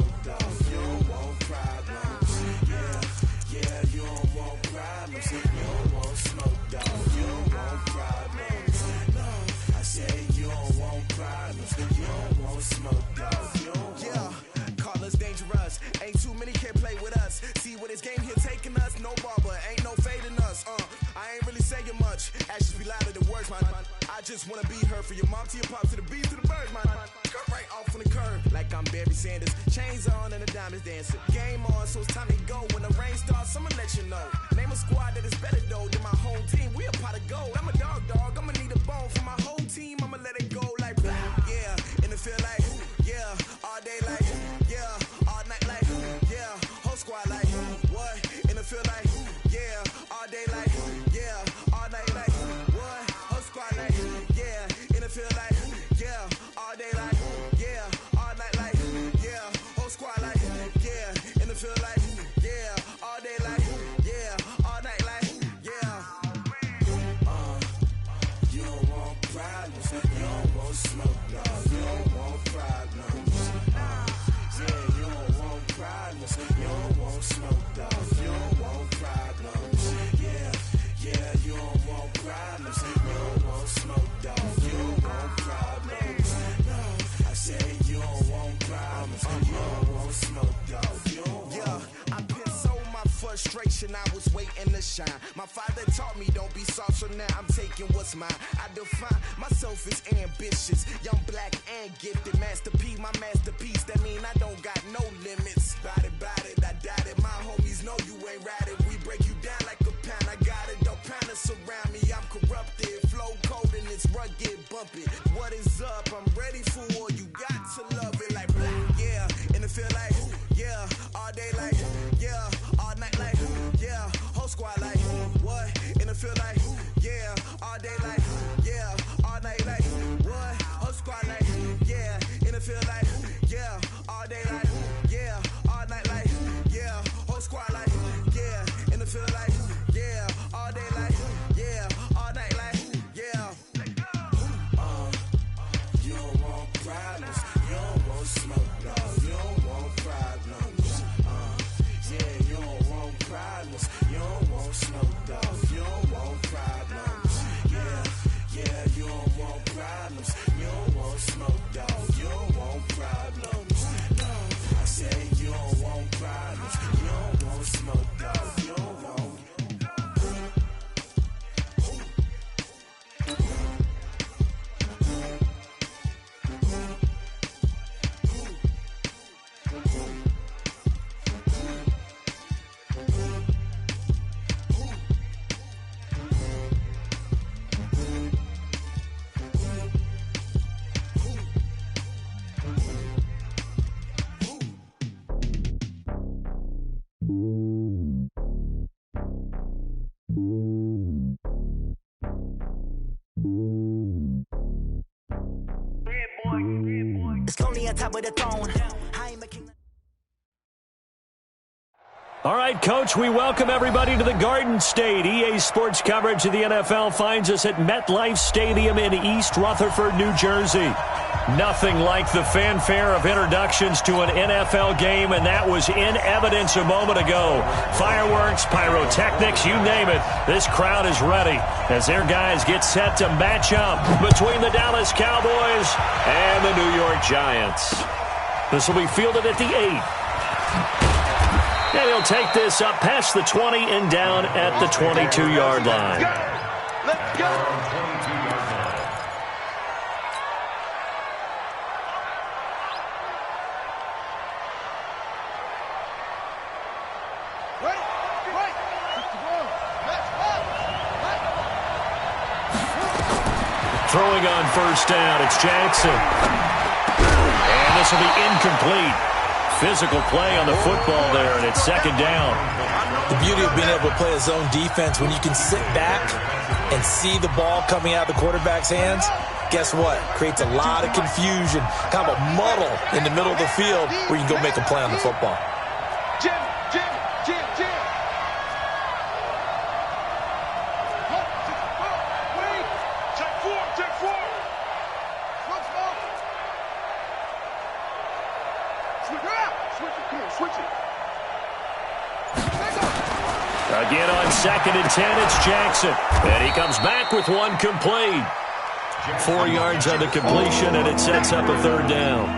smoke, dog. You don't want problems. Yeah, you don't want problems. You don't want smoke, dog. You don't want problems. No, I say you don't want problems. You don't want smoke, dog. You don't want. Call us dangerous. Ain't too many can play with us. See what this game here taking us. No barber, ain't no fading us. I ain't really saying much. Actions be louder than words, man. I just wanna be heard from your mom to your pop to the bees to the birds, man. Cut right off on the curb like I'm Barry Sanders. Chains on and the diamonds dancing. Game on, so it's time to go. When the rain starts, I'ma let you know. Name a squad that is better though than my home team. We a pot of gold. I'm a dog. I'ma need a bone for my whole team. I'ma let it go like yeah. And it feel like yeah. All day like yeah. All night like yeah. Whole squad like what? And it feel like yeah. All day like yeah. All night like what? Whole squad like yeah. And it feel like yeah. All day like yeah. All night like yeah. Whole squad like yeah. And it feel like yeah. All day like yeah. All night like yeah. You don't want problems. You don't want smoke, dog. You don't want problems. Yeah, you don't want problems. You don't want smoke, dog. You don't want problems. Yeah, you don't want problems. You don't want smoke, dog. You don't want problems. No, I say you don't want problems. You don't want smoke, dog. You don't want. I've been so my frustration, I was waiting to shine. My father taught me don't be soft, so now I'm taking what's mine. I define myself as ambitious, young, black, and gifted. Master P, my masterpiece. That mean I don't got no limits. Bout it, I doubt it. My homies know you ain't ratted. We break you down like a pound. I got it, don't pound us around me. I'm corrupted, flow cold and it's rugged, bumpy. What is up? I'm ready for war. You got to love it like yeah. And it feel like yeah. All day like yeah. All night like yeah. Whole squad like what? And it feel like yeah. All day like yeah. All night like what? Whole squad like yeah. And it feel like yeah. All day like yeah. All night like yeah. Whole squad like yeah. And it feel like yeah. All day like yeah. All night like yeah. You don't want problems. You don't want smoke, dog. You don't want problems. Yeah, you don't want problems. You don't want smoke, dog. You don't want problems. Yeah, you don't want problems. You don't want smoke, dog. You don't want problems. No, I say you don't want problems. You don't want smoke, dog. You don't want. It's lonely on top of the throne. I am a king. All right, Coach, we welcome everybody to the Garden State. EA Sports coverage of the NFL finds us at MetLife Stadium in East Rutherford, New Jersey. Nothing like the fanfare of introductions to an NFL game, and that was in evidence a moment ago. Fireworks, pyrotechnics, you name it. This crowd is ready as their guys get set to match up between the Dallas Cowboys and the New York Giants. This will be fielded at the 8. And he'll take this up past the 20 and down at the 22-yard line. Let's go. Throwing on first down, it's Jackson. And this will be incomplete. Physical play on the football there, and it's second down. The beauty of being able to play a zone defense, when you can sit back and see the ball coming out of the quarterback's hands, guess what? Creates a lot of confusion, kind of a muddle in the middle of the field where you can go make a play on the football. Jim. Check four. Smoke. Again on 2nd and 10, it's Jackson. And he comes back with one complete. 4 yards on the completion, and it sets up a 3rd down.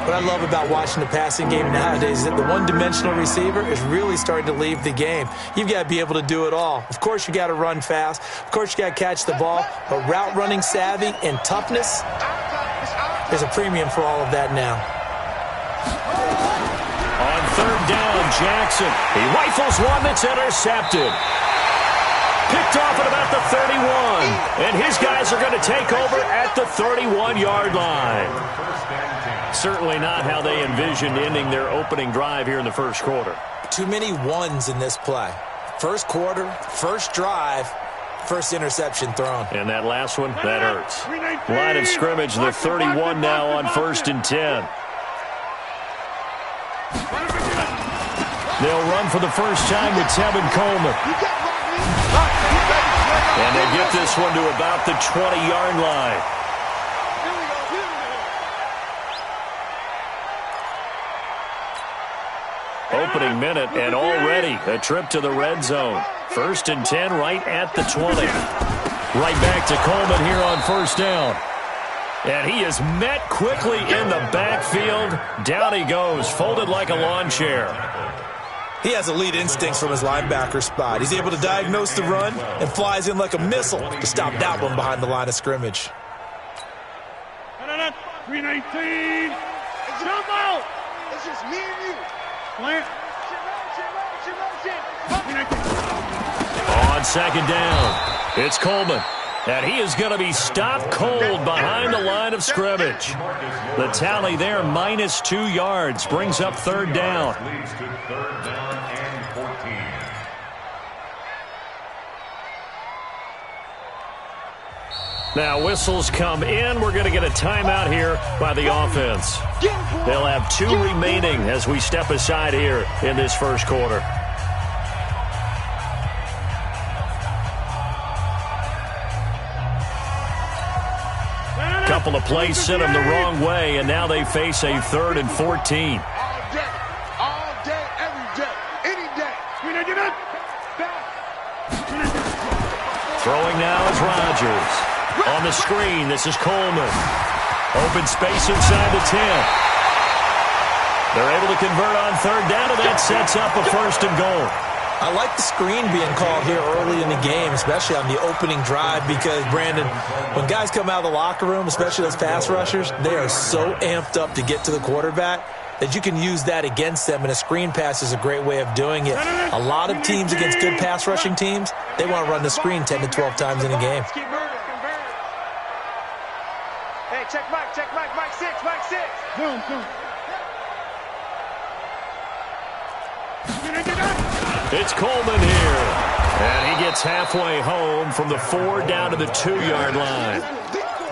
What I love about watching the passing game nowadays is that the one-dimensional receiver is really starting to leave the game. You've got to be able to do it all. Of course, you got to run fast. Of course, you got to catch the ball. But route running savvy and toughness, there's a premium for all of that now. On 3rd down, Jackson. He rifles one that's intercepted. Picked off at about the 31. And his guys are going to take over at the 31-yard line. Certainly not how they envisioned ending their opening drive here in the first quarter. Too many ones in this play. First quarter, first drive, first interception thrown. And that last one, that hurts. Line of scrimmage, the 31 now on 1st and 10. They'll run for the first time with Tevin Coleman. And they get this one to about the 20-yard line. Opening minute, and already a trip to the red zone. 1st and 10 right at the 20. Right back to Coleman here on 1st down. And he is met quickly in the backfield. Down he goes, folded like a lawn chair. He has elite instincts from his linebacker spot. He's able to diagnose the run and flies in like a missile to stop that one behind the line of scrimmage. 319. Jump out. It's just me and you. On 2nd down, it's Coleman. And he is going to be stopped cold behind the line of scrimmage. The tally there, -2 yards, brings up 3rd down. Now whistles come in. We're going to get a timeout here by the offense. They'll have 2 remaining as we step aside here in this first quarter. Couple of plays sent them the wrong way, and now they face a 3rd and 14. All day, every day, any day. Throwing now is Rodgers. On the screen, this is Coleman. Open space inside the 10. They're able to convert on 3rd down, and that sets up a 1st and goal. I like the screen being called here early in the game, especially on the opening drive, because, Brandon, when guys come out of the locker room, especially those pass rushers, they are so amped up to get to the quarterback that you can use that against them, and a screen pass is a great way of doing it. A lot of teams against good pass rushing teams, they want to run the screen 10 to 12 times in a game. Hey, check Mike, Mike 6, Mike 6. Boom. It's Coleman here. And he gets halfway home from the 4 down to the 2-yard line.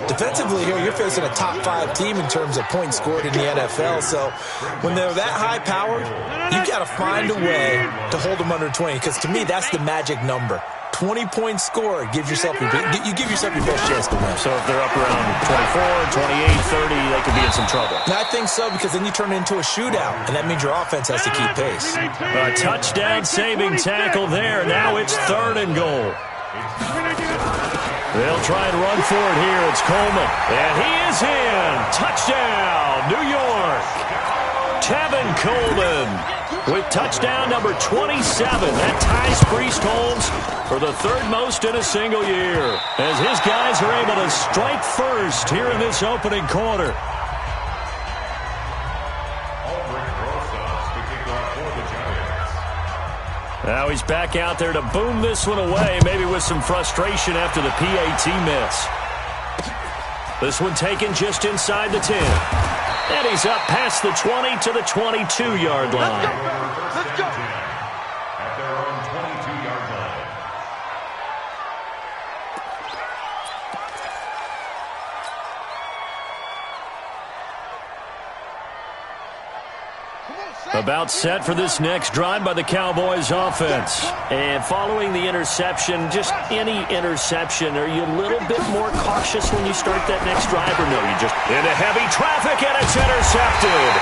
Defensively here, you're facing a top 5 team in terms of points scored in the NFL. So when they're that high powered, you got to find a way to hold them under 20. Because to me, that's the magic number. 20 points scored, you give yourself your best chance to win. So if they're up around 24, 28, 30, they could be in some trouble. And I think so, because then you turn it into a shootout, and that means your offense has to keep pace. A touchdown saving tackle there. Now it's 3rd and goal. They'll try and run for it here. It's Coleman. And he is in. Touchdown, New York. Tevin Coleman with touchdown number 27. That ties Priest Holmes for the 3rd most in a single year, as his guys are able to strike first here in this opening quarter. Now he's back out there to boom this one away, maybe with some frustration after the PAT miss. This one taken just inside the 10. And he's up past the 20 to the 22-yard line. Let's go. At their own 22-yard line. About set for this next drive by the Cowboys offense. And following the interception, just any interception, are you a little bit more cautious when you start that next drive, or no? You just into heavy traffic, and it's intercepted.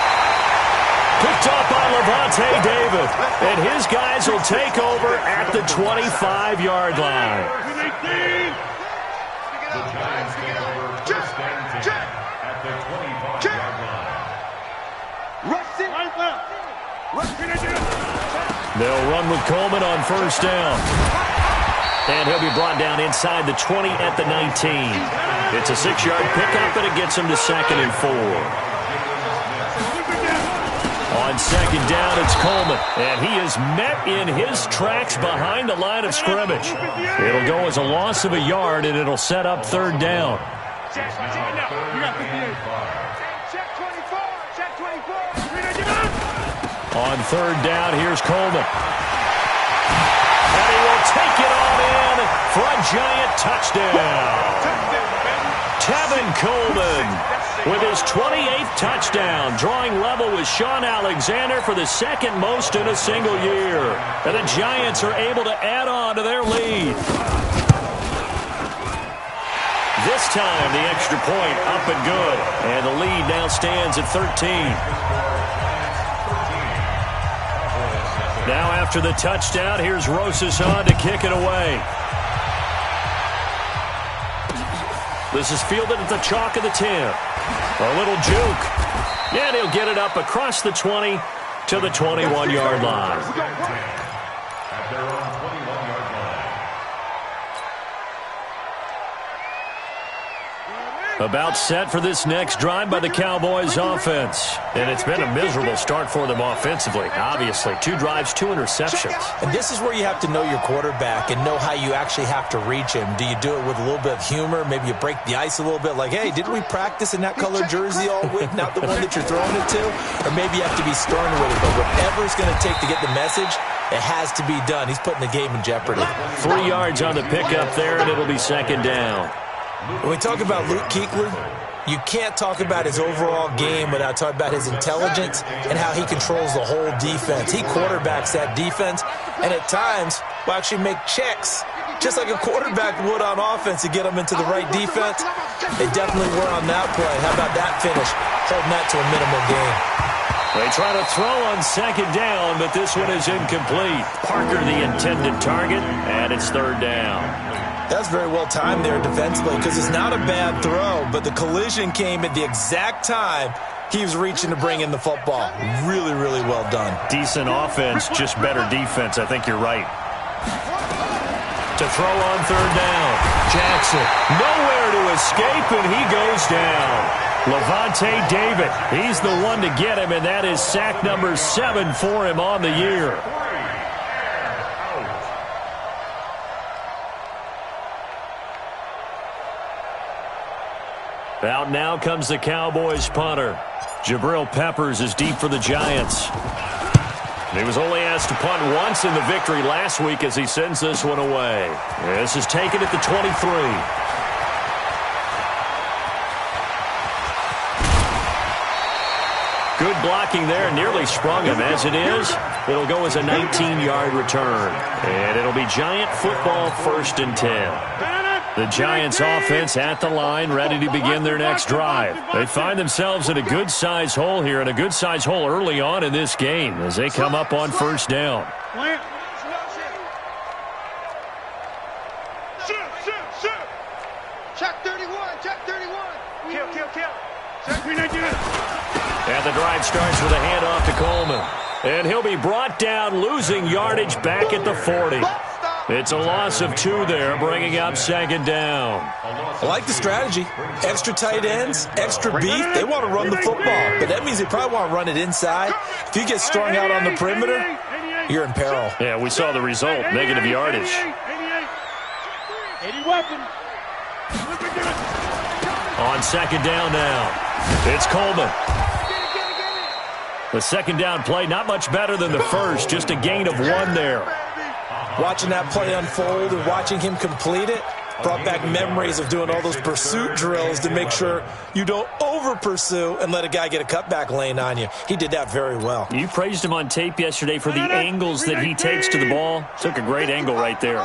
Picked up by Levante David. And his guys will take over at the 25-yard line. The Giants take over first and 10 at the 25-yard line. They'll run with Coleman on first down. And he'll be brought down inside the 20 at the 19. It's a 6-yard pickup, and it gets him to 2nd and 4. On second down, it's Coleman, and he is met in his tracks behind the line of scrimmage. It'll go as a loss of a yard, and it'll set up 3rd down. On 3rd down, here's Coleman. And he will take it on in for a Giant touchdown. Tevin Coleman with his 28th touchdown, drawing level with Sean Alexander for the 2nd most in a single year. And the Giants are able to add on to their lead. This time, the extra point up and good. And the lead now stands at 13. Now after the touchdown, here's Rosas on to kick it away. This is fielded at the chalk of the 10. A little juke. And he'll get it up across the 20 to the 21-yard line. At their own 21-yard line. About set for this next drive by the Cowboys offense. And it's been a miserable start for them offensively. Obviously, 2 drives, 2 interceptions. And this is where you have to know your quarterback and know how you actually have to reach him. Do you do it with a little bit of humor? Maybe you break the ice a little bit like, hey, didn't we practice in that color jersey all week, not the one that you're throwing it to? Or maybe you have to be stern with it. But whatever it's going to take to get the message, it has to be done. He's putting the game in jeopardy. 3 yards on the pickup there, and it'll be 2nd down. When we talk about Luke Kuechly, you can't talk about his overall game without talking about his intelligence and how he controls the whole defense. He quarterbacks that defense, and at times will actually make checks, just like a quarterback would on offense to get them into the right defense. They definitely were on that play. How about that finish? Holding that to a minimum gain. They try to throw on 2nd down, but this one is incomplete. Parker the intended target, and it's 3rd down. That's very well timed there defensively because it's not a bad throw, but the collision came at the exact time he was reaching to bring in the football. Really, really well done. Decent offense, just better defense. I think you're right. To throw on 3rd down. Jackson, nowhere to escape, and he goes down. Levante David, he's the one to get him, and that is sack number 7 for him on the year. Out now comes the Cowboys punter. Jabril Peppers is deep for the Giants. He was only asked to punt once in the victory last week as he sends this one away. This is taken at the 23. Good blocking there, nearly sprung him. As it is, it'll go as a 19-yard return. And it'll be Giant football 1st and 10. The Giants offense at the line, ready to begin their next drive. They find themselves in a good-sized hole here, and a good-sized hole early on in this game as they come up on 1st down. Check 31, check 31. Kill. And the drive starts with a handoff to Coleman. And he'll be brought down, losing yardage back at the 40. It's a loss of 2 there, bringing up 2nd down. I like the strategy. Extra tight ends, extra beef. They want to run the football, but that means they probably want to run it inside. If you get strung out on the perimeter, you're in peril. Yeah, we saw the result, negative yardage. 80 weapon. On 2nd down now, it's Coleman. The 2nd down play, not much better than the first, just a gain of 1 there. Watching that play unfold and watching him complete it brought back memories of doing all those pursuit drills to make sure you don't over-pursue and let a guy get a cutback lane on you. He did that very well. You praised him on tape yesterday for the angles that he takes to the ball. Took a great angle right there.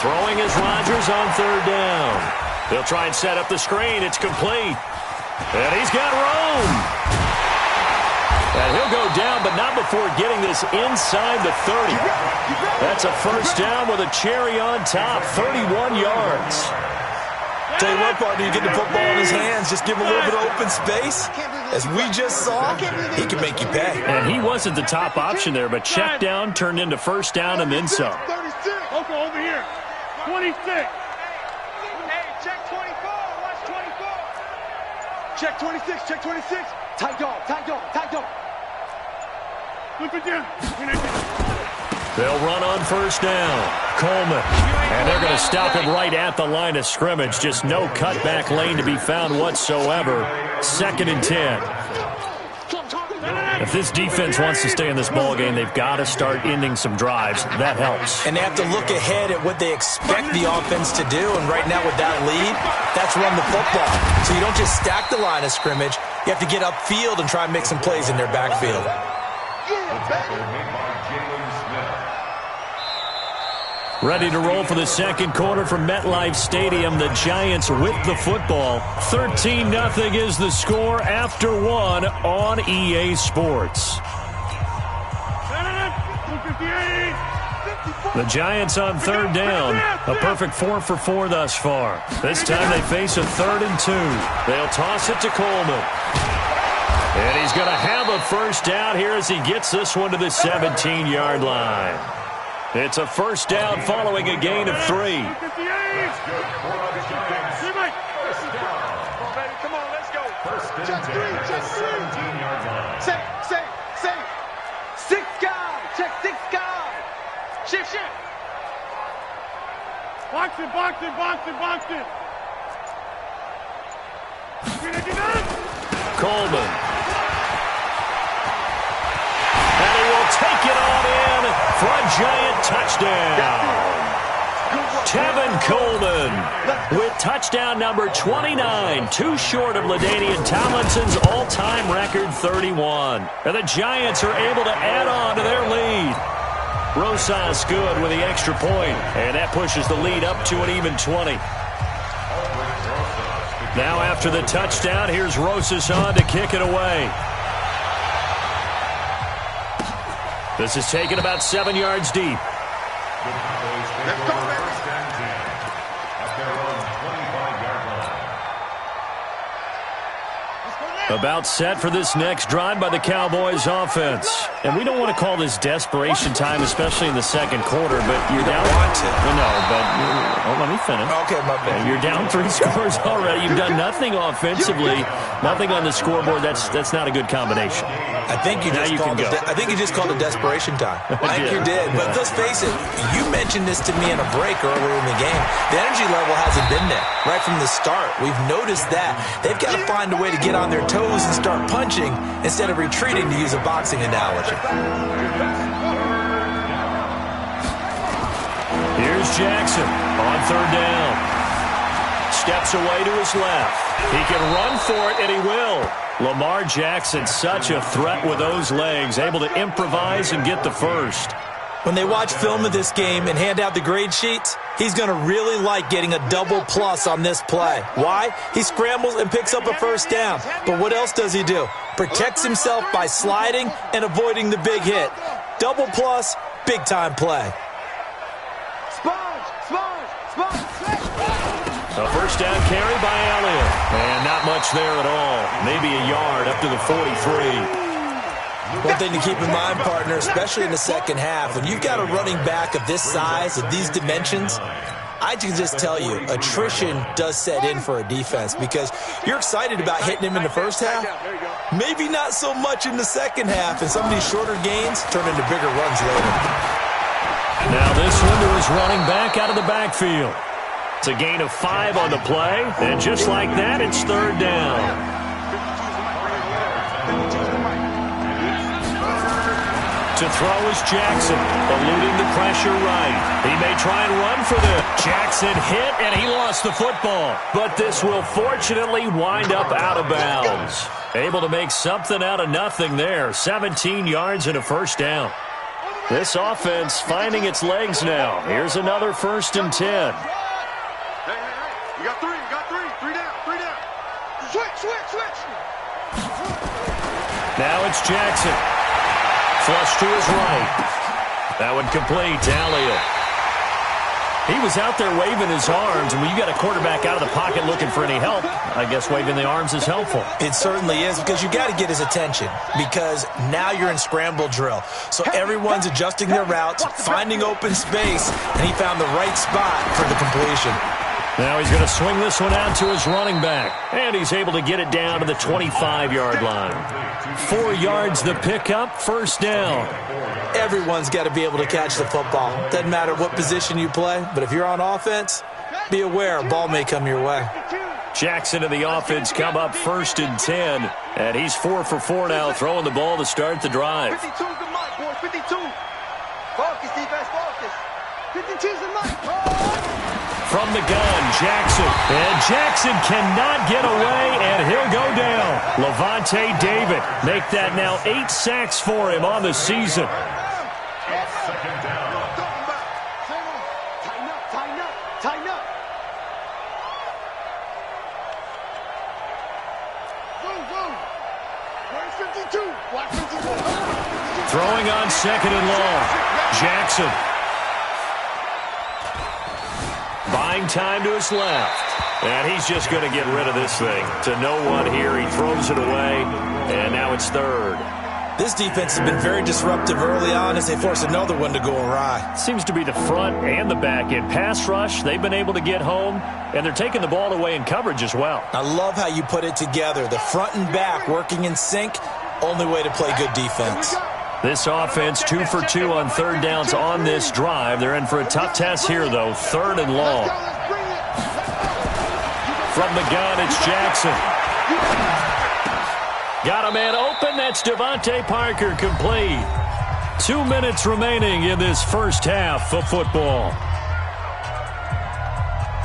Throwing is Rodgers on third down. They'll try and set up the screen. It's complete. And he's got room. And he'll go down, but not before getting this inside the 30. That's a first down with a cherry on top, 31 yards. Tell you what, partner, you get the football in his hands, just give him a little bit of open space. As we just saw, he can make you pay. And he wasn't the top option there, but check down turned into first down and then some. 36. Okay, over here. 26. Hey, check 24. Watch 24. Check 26. Check 26. Tight dog. Tight dog. Tight dog. Look at them. They'll run on first down. Coleman. And they're going to stop him right at the line of scrimmage. Just no cutback lane to be found whatsoever. 2nd and 10. If this defense wants to stay in this ballgame, they've got to start ending some drives. That helps. And they have to look ahead at what they expect the offense to do. And right now with that lead, that's run the football. So you don't just stack the line of scrimmage. You have to get upfield and try and make some plays in their backfield. Ready to roll for the second quarter from MetLife Stadium. The Giants with the football. 13-0 is the score after 1 on EA Sports. The Giants on third down. A perfect 4 for 4 thus far. This time they face a 3rd and 2. They'll toss it to Coleman. And he's going to have a first down here as he gets this one to the 17-yard line. It's a first down following a gain of 3. Come on, let's go. Check 3, check 3. Say. 6 guy. Check 6 guy. Shift. Box it. Coleman. And he will take it on in for a Giant touchdown. Tevin Coleman with touchdown number 29, too short of LaDainian Tomlinson's all-time record 31. And the Giants are able to add on to their lead. Rosas good with the extra point, and that pushes the lead up to an even 20. Now after the touchdown, here's Rosas on to kick it away. This is taken about 7 yards deep. Let's go, baby. About set for this next drive by the Cowboys offense. And we don't want to call this desperation time, especially in the second quarter, but you're down. Let me finish. Okay, my bad. You're down 3 scores already. You've done nothing offensively, nothing on the scoreboard. That's not a good combination. I think you just called it desperation time. I think you did. But let's face it, you mentioned this to me in a break earlier in the game. The energy level hasn't been there right from the start. We've noticed that. They've got to find a way to get on their toes and start punching instead of retreating, to use a boxing analogy. Here's Jackson on third down. Steps away to his left. He can run for it, and he will. Lamar Jackson, such a threat with those legs, able to improvise and get the first. When they watch film of this game and hand out the grade sheets, he's going to really like getting a double plus on this play. Why? He scrambles and picks up a first down. But what else does he do? Protects himself by sliding and avoiding the big hit. Double plus, big-time play. A first down carry by Elliott. And not much there at all. Maybe a yard up to the 43. One thing to keep in mind, partner, especially in the second half, when you've got a running back of this size, of these dimensions, I can just tell you, attrition does set in for a defense because you're excited about hitting him in the first half. Maybe not so much in the second half, and some of these shorter gains turn into bigger runs later. Now this one to his running back out of the backfield. It's a gain of 5 on the play, and just like that, it's third down. To throw is Jackson, eluding the pressure right. He may try and run for this. Jackson hit, and he lost the football. But this will fortunately wind up out of bounds. Able to make something out of nothing there. 17 yards and a first down. This offense finding its legs now. Here's another 1st and 10. Hey. You got three. Three down. Switch. Now it's Jackson. Flush to his right. That one complete to Elliott. He was out there waving his arms, and when you got a quarterback out of the pocket looking for any help, I guess waving the arms is helpful. It certainly is, because you got to get his attention, because now you're in scramble drill. So everyone's adjusting their routes, finding open space, and he found the right spot for the completion. Now he's going to swing this one out to his running back, and he's able to get it down to the 25-yard line. 4 yards the pickup, 1st down. Everyone's got to be able to catch the football. Doesn't matter what position you play, but if you're on offense, be aware a ball may come your way. Jackson and the offense come up 1st and 10, and he's 4 for 4 now, throwing the ball to start the drive. 52's the mic, boys. 52. Focus, defense, focus. 52's the mic. From the gun, Jackson. And Jackson cannot get away, and he'll go down. Levante David make that now 8 sacks for him on the season. Tighten up. Boom. Where's 52? Watch 52. Throwing on 2nd and long. Jackson. Buying time to his left. And he's just going to get rid of this thing. To no one here. He throws it away. And now it's 3rd. This defense has been very disruptive early on as they force another one to go awry. Seems to be the front and the back end. Pass rush, they've been able to get home. And they're taking the ball away in coverage as well. I love how you put it together. The front and back working in sync. Only way to play good defense. This offense 2 for 2 on 3rd downs on this drive. They're in for a tough test here, though. 3rd and long. From the gun, it's Jackson. Got a man open. That's Devontae Parker, complete. 2 minutes remaining in this first half of football.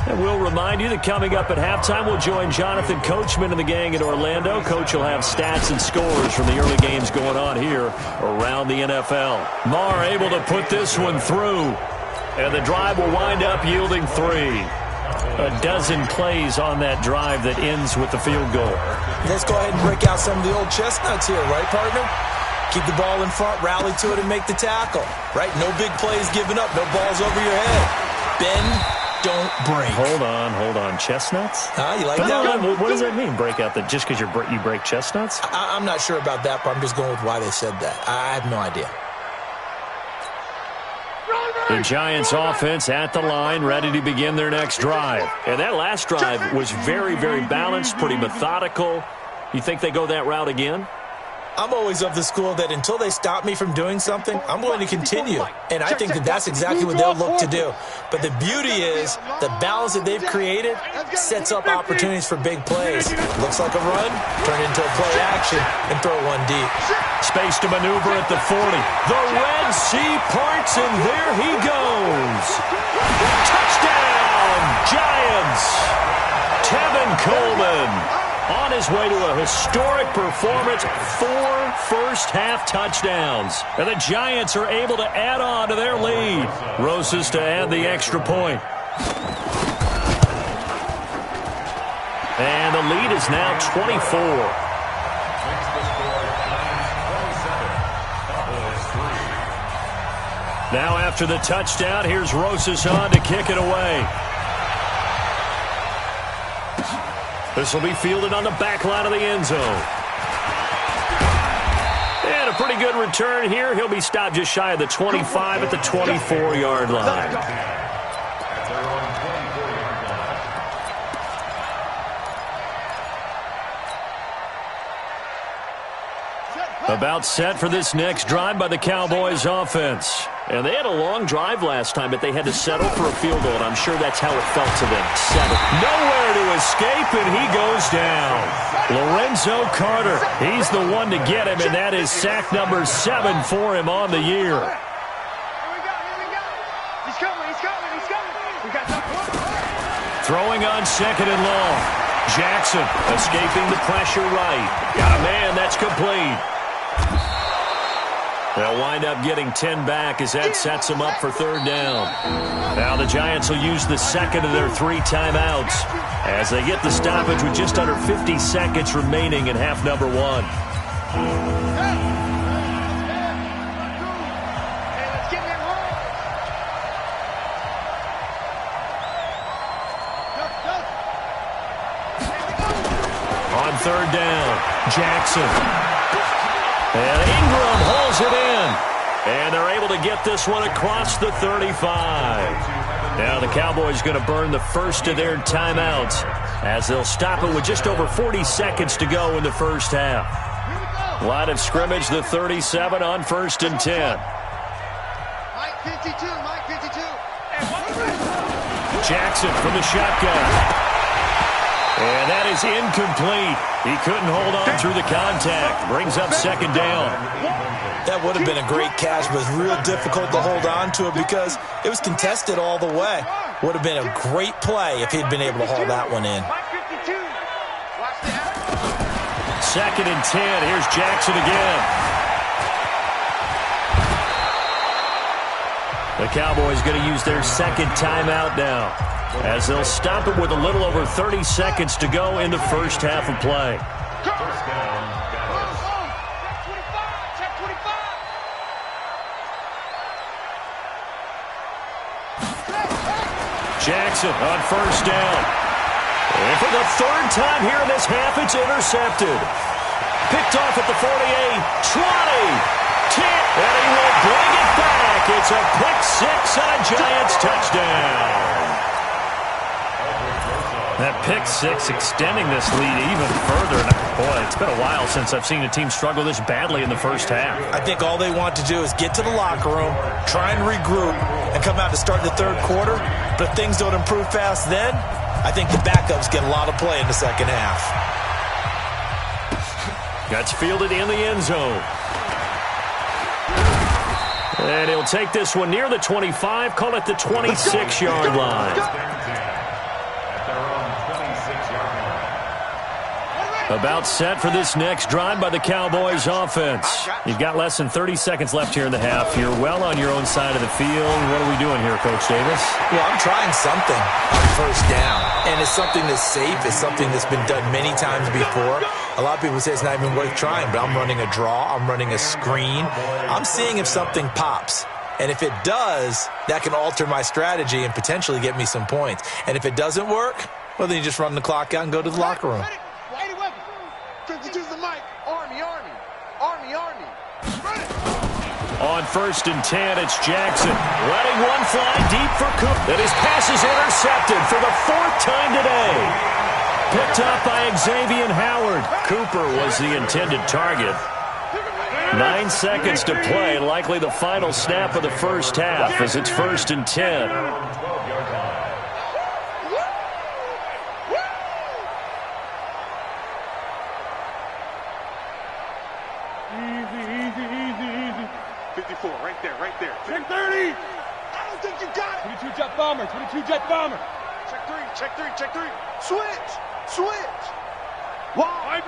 And we'll remind you that coming up at halftime, we'll join Jonathan Coachman and the gang in Orlando. Coach will have stats and scores from the early games going on here around the NFL. Marr able to put this one through. And the drive will wind up yielding 3. A dozen plays on that drive that ends with the field goal. Let's go ahead and break out some of the old chestnuts here, right, partner? Keep the ball in front, rally to it, and make the tackle. Right? No big plays given up, no balls over your head. Bend, don't break. Hold on. Chestnuts? You like that one? What does that mean, break out? Just because you break chestnuts? I'm not sure about that, but I'm just going with why they said that. I have no idea. The Giants offense at the line, ready to begin their next drive. And that last drive was very, very balanced, pretty methodical. You think they go that route again? I'm always of the school that until they stop me from doing something, I'm going to continue. And I think that that's exactly what they'll look to do. But the beauty is the balance that they've created sets up opportunities for big plays. Looks like a run, turn into a play action, and throw one deep. Space to maneuver at the 40. The Red Sea parts, and there he goes. Touchdown, Giants. Tevin Coleman on his way to a historic performance, 4 first-half touchdowns. And the Giants are able to add on to their lead. Rosas to add the extra point. And the lead is now 24. Now after the touchdown, here's Rosas on to kick it away. This will be fielded on the back line of the end zone. And a pretty good return here. He'll be stopped just shy of the 25 at the 24-yard line. About set for this next drive by the Cowboys offense. And they had a long drive last time, but they had to settle for a field goal, and I'm sure that's how it felt to them. Settle. Nowhere to escape, and he goes down. Lorenzo Carter, he's the one to get him, and that is sack number 7 for him on the year. Here we go. He's coming. We got time. Throwing on 2nd and long. Jackson escaping the pressure right. Got a man, that's complete. They'll wind up getting 10 back as that sets them up for third down. Now the Giants will use the second of their 3 timeouts as they get the stoppage with just under 50 seconds remaining in half number 1. On third down, Jackson. And Ingram hauls it in. And they're able to get this one across the 35. Now the Cowboys going to burn the first of their timeouts as they'll stop it with just over 40 seconds to go in the first half. Line of scrimmage, the 37 on 1st and 10. Mike 52, Mike 52. Jackson from the shotgun. And that is incomplete. He couldn't hold on through the contact. Brings up second down. That would have been a great catch, but it was real difficult to hold on to it because it was contested all the way. Would have been a great play if he'd been able to haul that one in. Second and 10. Here's Jackson again. The Cowboys going to use their second timeout now, as they'll stop it with a little over 30 seconds to go in the first half of play. Jackson on first down. And for the third time here in this half, it's intercepted. Picked off at the 48, 20, 10, and he will bring it back. It's a pick six and a Giants touchdown. That pick six extending this lead even further. Boy, it's been a while since I've seen a team struggle this badly in the first half. I think all they want to do is get to the locker room, try and regroup, and come out to start the third quarter. But if things don't improve fast then, I think the backups get a lot of play in the second half. That's fielded in the end zone. And he'll take this one near the 25, call it the 26-yard line. About set for this next drive by the Cowboys offense. You've got less than 30 seconds left here in the half. You're well on your own side of the field. What are we doing here, Coach Davis? Well, I'm trying something on first down. And it's something that's safe. It's something that's been done many times before. A lot of people say it's not even worth trying, but I'm running a draw. I'm running a screen. I'm seeing if something pops. And if it does, that can alter my strategy and potentially get me some points. And if it doesn't work, well, then you just run the clock out and go to the locker room. 52's the mic. Army, Army. Army, Army. Run it. On 1st and 10, it's Jackson. Letting one fly deep for Cooper. And his pass is intercepted for the 4th time today. Picked up by Xavier Howard. Cooper was the intended target. 9 seconds to play. Likely the final snap of the first half as it's 1st and 10. Right there. Check 30. I don't think you got it. 22 jet bomber. 22 jet bomber. Check three. Switch. Wide.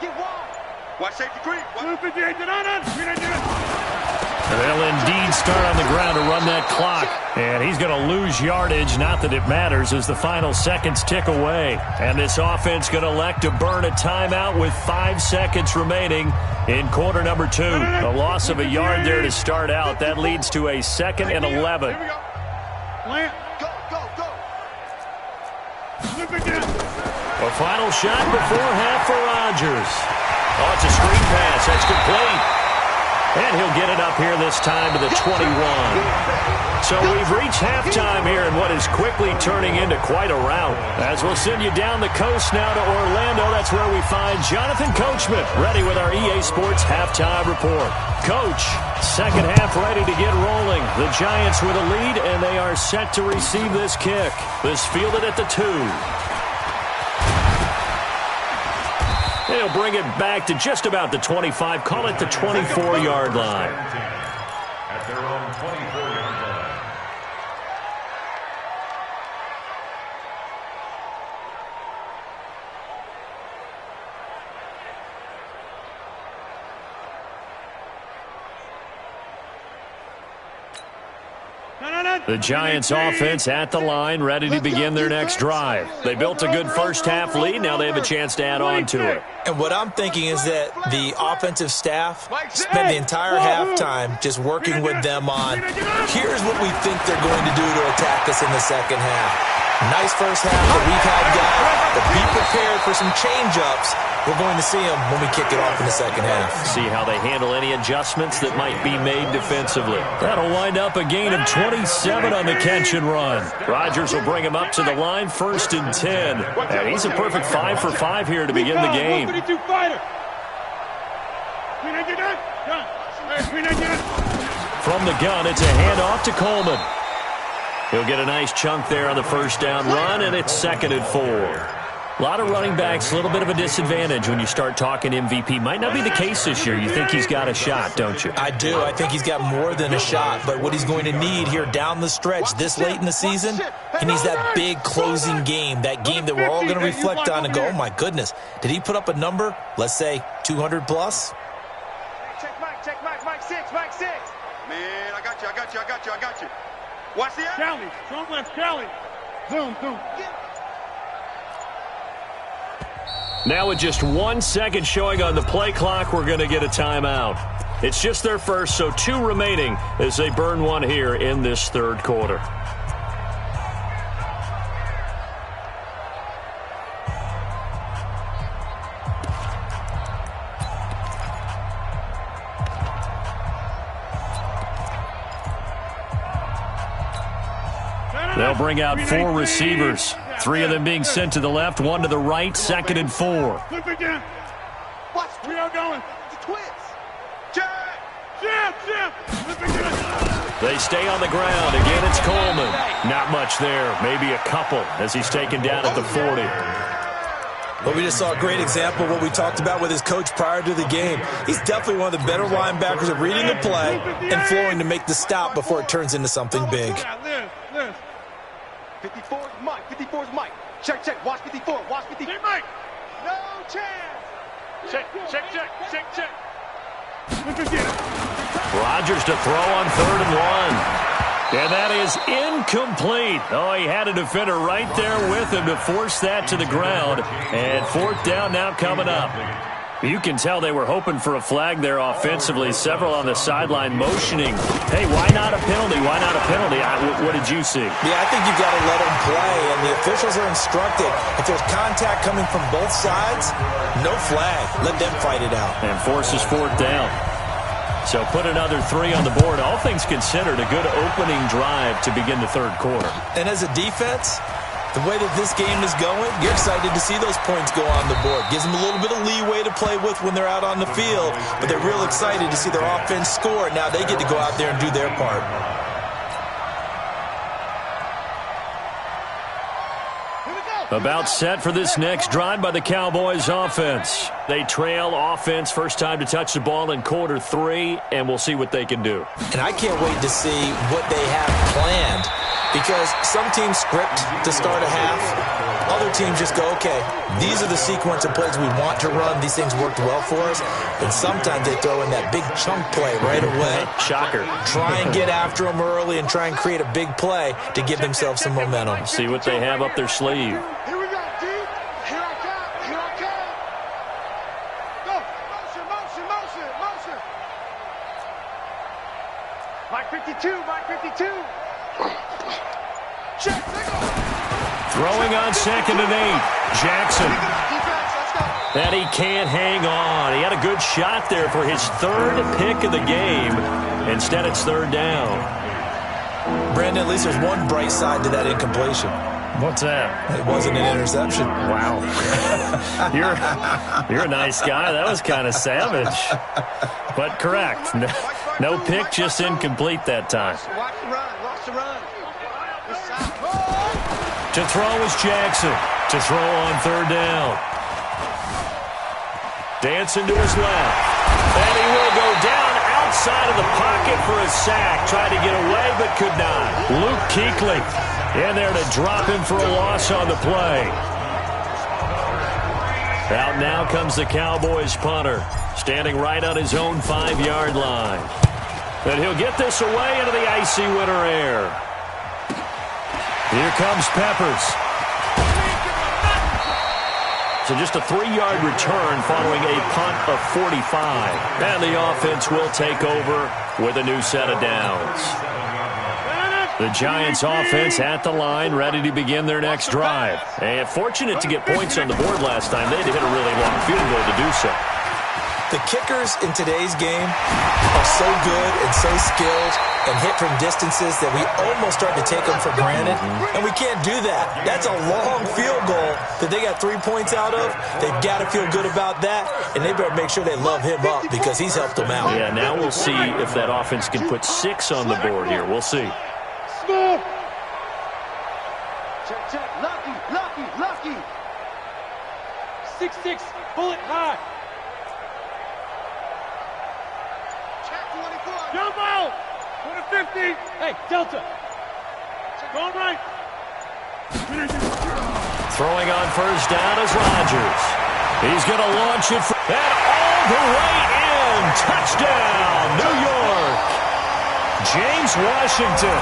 Get wide. Watch safety creep. 258 to They'll indeed start on the ground to run that clock. And he's going to lose yardage. Not that it matters as the final seconds tick away. And this offense going to elect to burn a timeout with 5 seconds remaining in quarter number 2. A loss of a yard there to start out. That leads to a 2nd and 11. Here we go. Plant. Go. Slip it down. A final shot before half for Rodgers. Oh, it's a screen pass. That's complete. And he'll get it up here this time to the 21. So we've reached halftime here in what is quickly turning into quite a rout. As we'll send you down the coast now to Orlando, that's where we find Jonathan Coachman, ready with our EA Sports Halftime Report. Coach, second half ready to get rolling. The Giants with a lead, and they are set to receive this kick. This fielded at the 2. They'll bring it back to just about the 25. Call it the 24-yard line. At their own 24-yard line. The Giants offense at the line, ready to begin their next drive. They built a good first-half lead. Now they have a chance to add on to it. And what I'm thinking is that the offensive staff spent the entire halftime just working with them on, here's what we think they're going to do to attack us in the second half. Nice first half that we've had, guys, but be prepared for some change-ups. We're going to see them when we kick it off in the second half. See how they handle any adjustments that might be made defensively. That'll wind up a gain of 27 on the catch and run. Rodgers will bring him up to the line, 1st and 10. And he's a perfect 5 for 5 here to begin the game. From the gun, it's a handoff to Coleman. He'll get a nice chunk there on the first down run, and it's 2nd and 4. A lot of running backs, a little bit of a disadvantage when you start talking MVP. Might not be the case this year. You think he's got a shot, don't you? I do. I think he's got more than a shot. But what he's going to need here down the stretch this late in the season, he needs that big closing game, that game that we're all going to reflect on and go, oh, my goodness, did he put up a number, let's say 200 plus? Check Mike 6. Man, I got you. Watch the Cali, strong left, Cali. Zoom. Now with just 1 second showing on the play clock, we're going to get a timeout. It's just their first, so 2 remaining as they burn one here in this third quarter. They'll bring out 4 receivers, 3 of them being sent to the left, 1 to the right, 2nd and 4. Flip again. Watch, we are going. The twins. Jab. Flip again. They stay on the ground. Again, it's Coleman. Not much there, maybe a couple as he's taken down at the 40. But we just saw a great example of what we talked about with his coach prior to the game. He's definitely one of the better linebackers at reading the play and flowing to make the stop before it turns into something big. 54's Mike. Check. Watch 54. Hey, Mike. No chance. Check. Rodgers to throw on 3rd and 1. And that is incomplete. Oh, he had a defender right there with him to force that to the ground. And 4th down now coming up. You can tell they were hoping for a flag there offensively. Several on the sideline motioning. Hey, why not a penalty? What did you see? Yeah, I think you've got to let them play, and the officials are instructed. If there's contact coming from both sides, no flag. Let them fight it out. And forces 4th down. So put another 3 on the board. All things considered, a good opening drive to begin the third quarter. And as a defense, the way that this game is going, you're excited to see those points go on the board. Gives them a little bit of leeway to play with when they're out on the field, but they're real excited to see their offense score. Now they get to go out there and do their part. About set for this next drive by the Cowboys offense. They trail offense, first time to touch the ball in quarter 3, and we'll see what they can do. And I can't wait to see what they have planned, because some teams script to start a half. Other teams just go, okay, these are the sequence of plays we want to run. These things worked well for us. And sometimes they throw in that big chunk play right away. Shocker. Try and get after them early and try and create a big play to give themselves some momentum. See what they have up their sleeve. Here we go, D. Here I come. Go. Motion. Mike 52. Check. Throwing on 2nd and 8. Jackson. And he can't hang on. He had a good shot there for his 3rd pick of the game. Instead, it's 3rd down. Brandon, at least there's one bright side to that incompletion. What's that? It wasn't an interception. Wow. You're a nice guy. That was kind of savage. But correct. No pick, just incomplete that time. Watch the run. To throw is Jackson. To throw on 3rd down. Dancing to his left. And he will go down outside of the pocket for a sack. Tried to get away, but could not. Luke Kuechly in there to drop him for a loss on the play. Out now comes the Cowboys punter, standing right on his own 5-yard line. And he'll get this away into the icy winter air. Here comes Peppers. So just a 3-yard return following a punt of 45. And the offense will take over with a new set of downs. The Giants offense at the line, ready to begin their next drive. And fortunate to get points on the board last time. They had to hit a really long field goal to do so. The kickers in today's game are so good and so skilled and hit from distances that we almost start to take them for granted. And we can't do that. That's a long field goal that they got 3 points out of. They've got to feel good about that, and they better make sure they love him up because he's helped them out. Yeah, now we'll see if that offense can put 6 on the board here. We'll see. Check, check. Lucky, lucky, lucky. 6-6. Bullet high. Check 24. Jump out. 150. Hey, Delta. Going right. Throwing on first down is Rodgers. He's going to launch it and all the way in. Touchdown, New York. James Washington,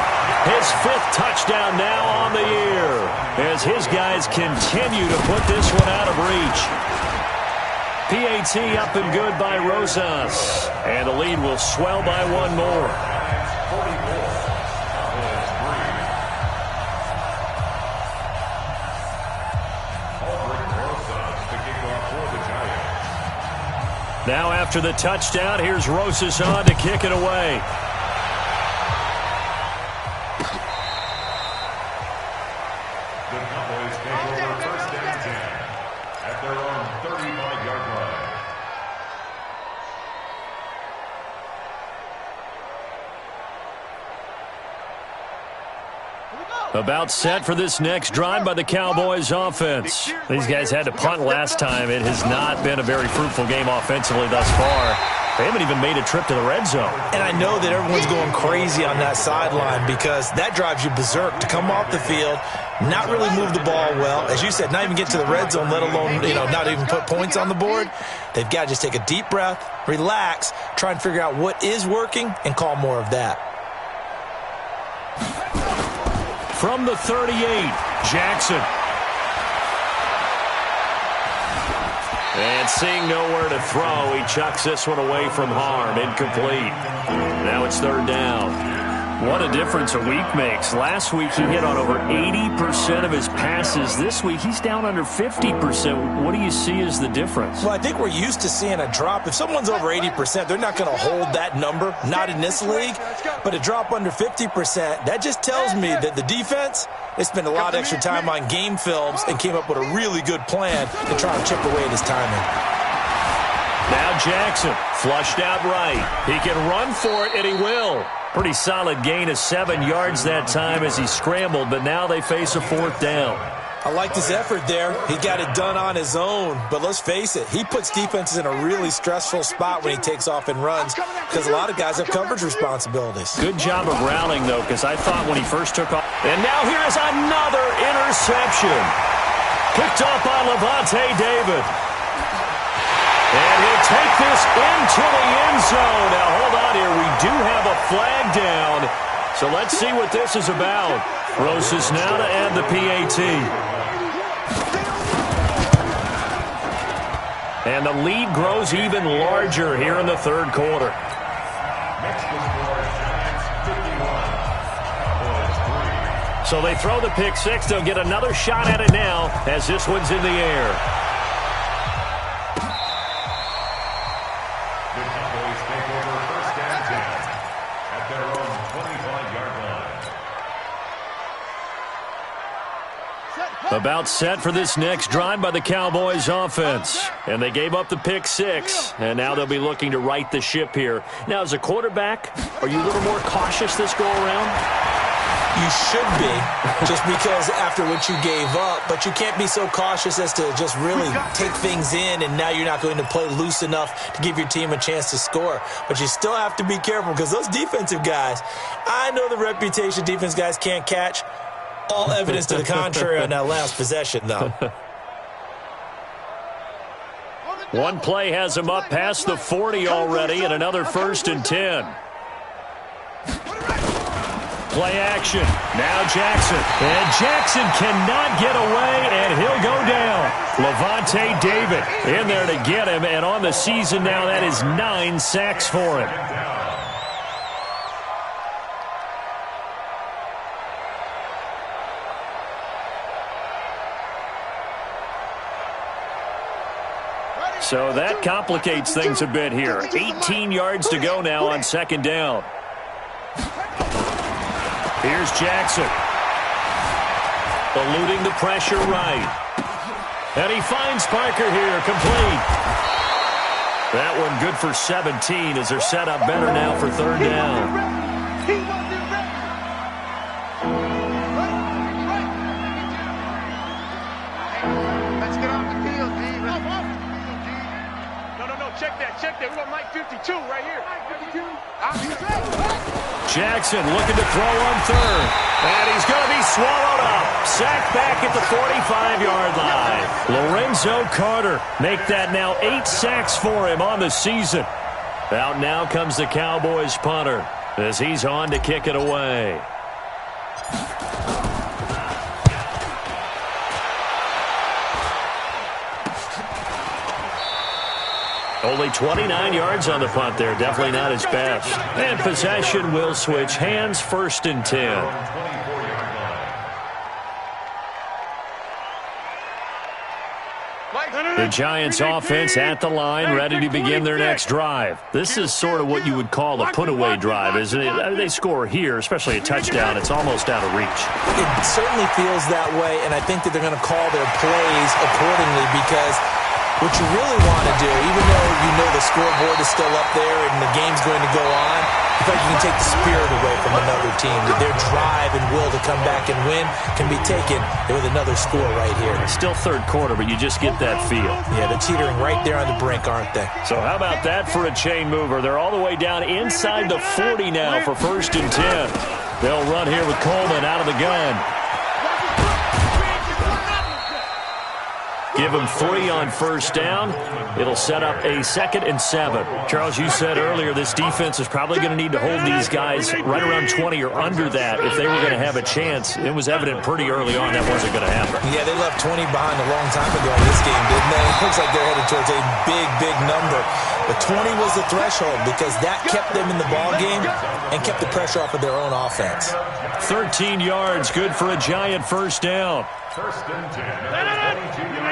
his 5th touchdown now on the year as his guys continue to put this one out of reach. PAT up and good by Rosas, and the lead will swell by 1 more. Now after the touchdown, here's Rosas on to kick it away. About set for this next drive by the Cowboys offense. These guys had to punt last time. It has not been a very fruitful game offensively thus far. They haven't even made a trip to the red zone. And I know that everyone's going crazy on that sideline because that drives you berserk to come off the field, not really move the ball well. As you said, not even get to the red zone, let alone, not even put points on the board. They've got to just take a deep breath, relax, try and figure out what is working, and call more of that. From the 38, Jackson. And seeing nowhere to throw, he chucks this one away from harm. Incomplete. Now it's 3rd down. What a difference a week makes. Last week he hit on over 80% of his passes. This week he's down under 50%. What do you see as the difference? Well, I think we're used to seeing a drop. If someone's over 80%, they're not going to hold that number, not in this league. But a drop under 50%, that just tells me that the defense, they spent a lot of extra time on game films and came up with a really good plan to try and chip away at his timing. Now Jackson, flushed out right. He can run for it, and he will. Pretty solid gain of 7 yards that time as he scrambled, but now they face a 4th down. I liked his effort there. He got it done on his own. But let's face it, he puts defenses in a really stressful spot when he takes off and runs because a lot of guys have coverage responsibilities. Good job of rallying, though, because I thought when he first took off. And now here's another interception. Picked off by Levante David. And he'll take this into the end zone. Now, hold on here. We do have a flag down. So let's see what this is about. Rosas now to add the PAT. And the lead grows even larger here in the 3rd quarter. So they throw the pick 6. They'll get another shot at it now as this one's in the air. About set for this next drive by the Cowboys offense. And they gave up the pick 6, and now they'll be looking to right the ship here. Now, as a quarterback, are you a little more cautious this go-around? You should be, just because after what you gave up, but you can't be so cautious as to just really take things in, and now you're not going to play loose enough to give your team a chance to score. But you still have to be careful because those defensive guys, I know the reputation defense guys can't catch. All evidence to the contrary on that last possession, though. One play has him up past the 40 already, and another 1st and 10. Play action. Now Jackson. And Jackson cannot get away, and he'll go down. Levante David in there to get him, and on the season now, that is 9 sacks for him. So that complicates things a bit here. 18 yards to go now on second down. Here's Jackson. Eluding the pressure right. And he finds Parker here, complete. That one good for 17 as they're set up better now for third down. Check that. We got Mike 52 right here. Jackson looking to throw on third. And he's going to be swallowed up. Sacked back at the 45-yard line. Lorenzo Carter make that now 8 sacks for him on the season. Out now comes the Cowboys punter as he's on to kick it away. Only 29 yards on the punt there. Definitely not his best. And possession will switch hands, 1st and 10. The Giants offense at the line, ready to begin their next drive. This is sort of what you would call a put-away drive, isn't it? They score here, especially a touchdown. It's almost out of reach. It certainly feels that way, and I think that they're going to call their plays accordingly because what you really want to do, even though you know the scoreboard is still up there and the game's going to go on, you feel like you can take the spirit away from another team. Their drive and will to come back and win can be taken with another score right here. It's still third quarter, but you just get that feel. Yeah, they're teetering right there on the brink, aren't they? So how about that for a chain mover? They're all the way down inside the 40 now for 1st and 10. They'll run here with Coleman out of the gun. Give him 3 on 1st down. It'll set up a 2nd and 7. Charles, you said earlier this defense is probably going to need to hold these guys right around 20 or under that if they were going to have a chance. It was evident pretty early on that wasn't going to happen. Yeah, they left 20 behind a long time ago in this game, didn't they? It looks like they're headed towards a big, big number. But 20 was the threshold because that kept them in the ball game and kept the pressure off of their own offense. 13 yards, good for a Giant 1st down. 1st and 10.